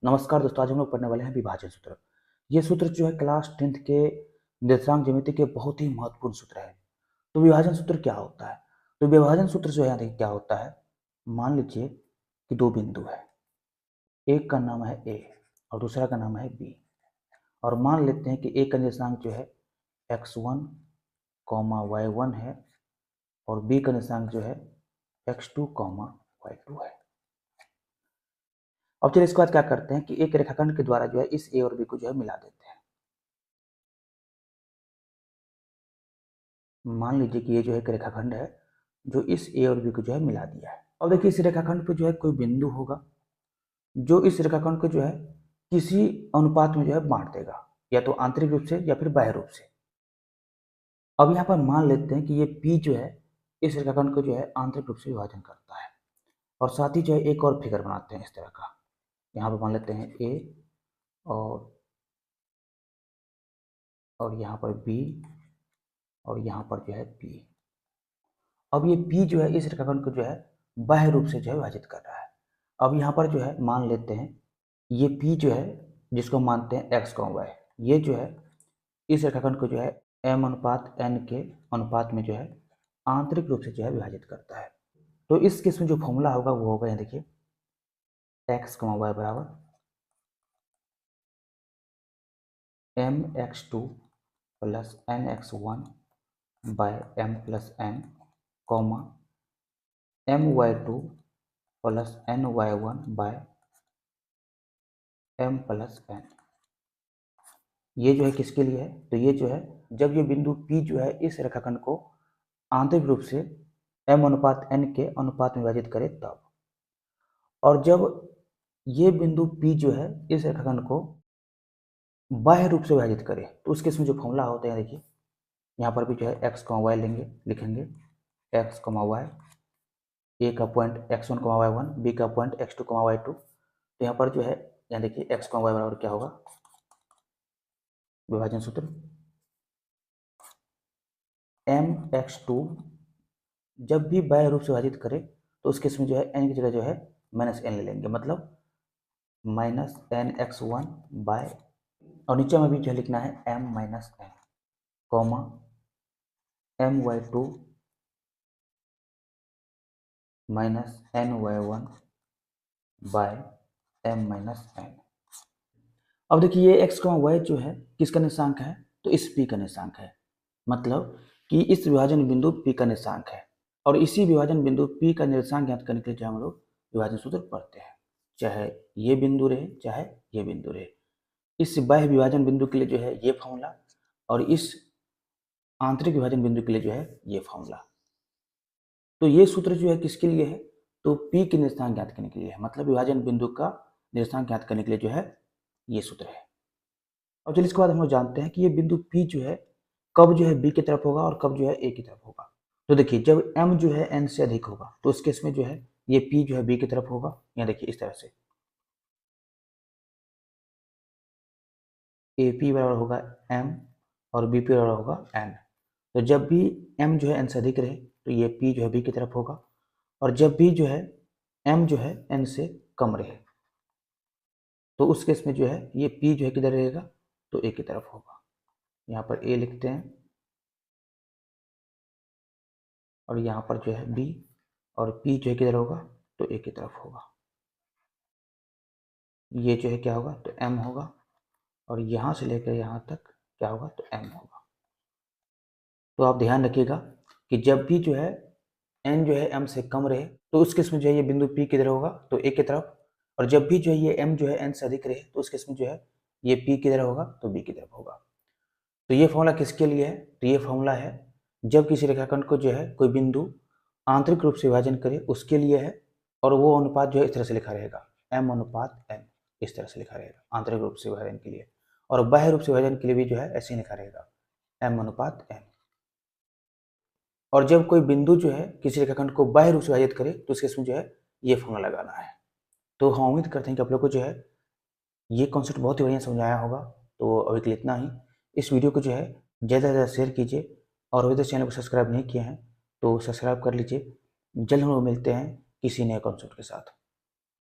नमस्कार दोस्तों, आज हम लोग पढ़ने वाले हैं विभाजन सूत्र। ये सूत्र जो है क्लास 10th के निर्देशांक ज्यामिति के बहुत ही महत्वपूर्ण सूत्र है। तो विभाजन सूत्र क्या होता है? तो विभाजन सूत्र जो है देखिए क्या होता है। मान लीजिए कि दो बिंदु है, एक का नाम है ए और दूसरा का नाम है बी, और मान लेते हैं कि ए का निर्देशांक जो है x1, y1 है और बी का निर्देशांक जो है x2, y2 है। अब चलिए इसके बाद क्या करते हैं कि एक रेखाखंड के द्वारा जो है इस ए और बी को जो है मिला देते हैं। मान लीजिए कि ये जो है एक रेखाखंड है जो इस ए और बी को जो है मिला दिया है। अब देखिए इस रेखाखंड पे जो है कोई बिंदु होगा जो इस रेखाखंड को जो है किसी अनुपात में जो है बांट देगा, या तो आंतरिक रूप से या फिर बाह्य रूप से। अब यहाँ पर मान लेते हैं कि ये पी जो है इस रेखाखंड को जो है आंतरिक रूप से विभाजन करता है, और साथ ही जो है एक और फिगर बनाते हैं इस तरह का। यहाँ पर मान लेते हैं ए और यहाँ पर बी और यहाँ पर जो है पी। अब ये P जो है इस रेखाखंड को जो है बाह्य रूप से जो है विभाजित कर रहा है। अब यहाँ पर जो है मान लेते हैं ये P जो है जिसको मानते हैं x, y, ये जो है इस रेखाखंड को जो है m/n के अनुपात में जो है आंतरिक रूप से जो है विभाजित करता है। तो इस केस में जो फॉर्मूला होगा वो होगा, यहाँ देखिए x, y बराबर mx2 plus nx1 by m plus n, my2 plus ny1 by m plus n। ये जो है किसके लिए है? तो ये जो है जब ये बिंदु P जो है इस रेखाखंड को आंतरिक रूप से m/n के अनुपात में विभाजित करे तब। और जब ये बिंदु P जो है इस रेखाखंड को बाह्य रूप से विभाजित करे तो उस केस में जो फॉर्मूला होता है देखिए, यहाँ पर भी जो है x, y लिखेंगे x, y, ए का पॉइंट x1, y1, बी का पॉइंट x2, y2। तो यहाँ पर जो है यहाँ देखिए x, y बराबर क्या होगा, विभाजन सूत्र mx2 जब भी बाह्य रूप से विभाजित करे तो उस केस में जो है n की जगह जो है -n ले लेंगे, मतलब -nx1 बाय, और नीचे में भी जो है लिखना है m-n, comma my2 ny1 bye m-n। अब देखिए ये x, y जो है किसका निर्देशांक है? तो इस p का निर्देशांक है, मतलब कि इस विभाजन बिंदु P का निर्देशांक है। और इसी विभाजन बिंदु P का निर्देशांक ज्ञात करने के लिए हम लोग विभाजन सूत्र पढ़ते हैं, चाहे ये बिंदु रहे चाहे ये बिंदु रहे। इस बाह्य विभाजन बिंदु के लिए जो है ये फॉर्मूला, और इस आंतरिक विभाजन बिंदु के लिए जो है ये फॉर्मूला। तो ये सूत्र जो है किसके लिए है? तो P के निर्देशांक ज्ञात करने के लिए है, मतलब विभाजन बिंदु का निर्देशांक ज्ञात करने के लिए जो है ये सूत्र है। और चलिए इसके बाद हम लोग जानते हैं कि ये बिंदु P जो है कब जो है B की तरफ होगा और कब जो है A की तरफ होगा। तो देखिए जब M जो है N से अधिक होगा तो उस केस में जो है ये P जो है B की तरफ होगा। यहाँ देखिए इस तरह से AP बराबर होगा M और BP बराबर होगा N। तो जब भी M जो है N से अधिक रहे तो ये P जो है B की तरफ होगा, और जब भी जो है M जो है N से कम रहे तो उस केस में जो है ये P जो है किधर रहेगा? तो A की तरफ होगा। यहाँ पर A लिखते हैं और यहाँ पर जो है B, और P जो है किधर होगा? तो A की तरफ होगा। ये जो है क्या होगा? तो M होगा, और यहाँ से लेकर यहाँ तक क्या होगा? तो M होगा। तो आप ध्यान रखिएगा कि जब भी जो है N जो है M से कम रहे तो उस केस में जो है ये बिंदु P किधर होगा? तो A की तरफ, और जब भी जो है ये M जो है N से अधिक रहे तो उस केस में जो है ये P किधर होगा? तो B की तरफ होगा। तो ये फॉर्मूला किसके लिए है? तो ये फॉर्मूला है जब किसी रेखाखंड को जो है कोई बिंदु आंतरिक रूप से विभाजन करे उसके लिए है, और वो अनुपात जो है इस तरह से लिखा रहेगा m/n, इस तरह से लिखा रहेगा आंतरिक रूप से विभाजन के लिए, और बाह्य रूप से विभाजन के लिए भी जो है ऐसे ही लिखा रहेगा m/n। और जब कोई बिंदु जो है किसी रेखाखंड को बाह्य रूप से विभाजित करे तो उसके इसमें जो है ये फॉर्मूला लगाना है। तो हम उम्मीद करते हैं कि आप लोग को जो है ये कॉन्सेप्ट बहुत ही बढ़िया समझाया होगा। तो अभी के लिए इतना ही। इस वीडियो को जो है ज़्यादा से ज़्यादा शेयर कीजिए, और अभी तक चैनल को सब्सक्राइब नहीं किए हैं तो सब्सक्राइब कर लीजिए। जल्द हम लोग मिलते हैं किसी नए कॉन्सेप्ट के साथ।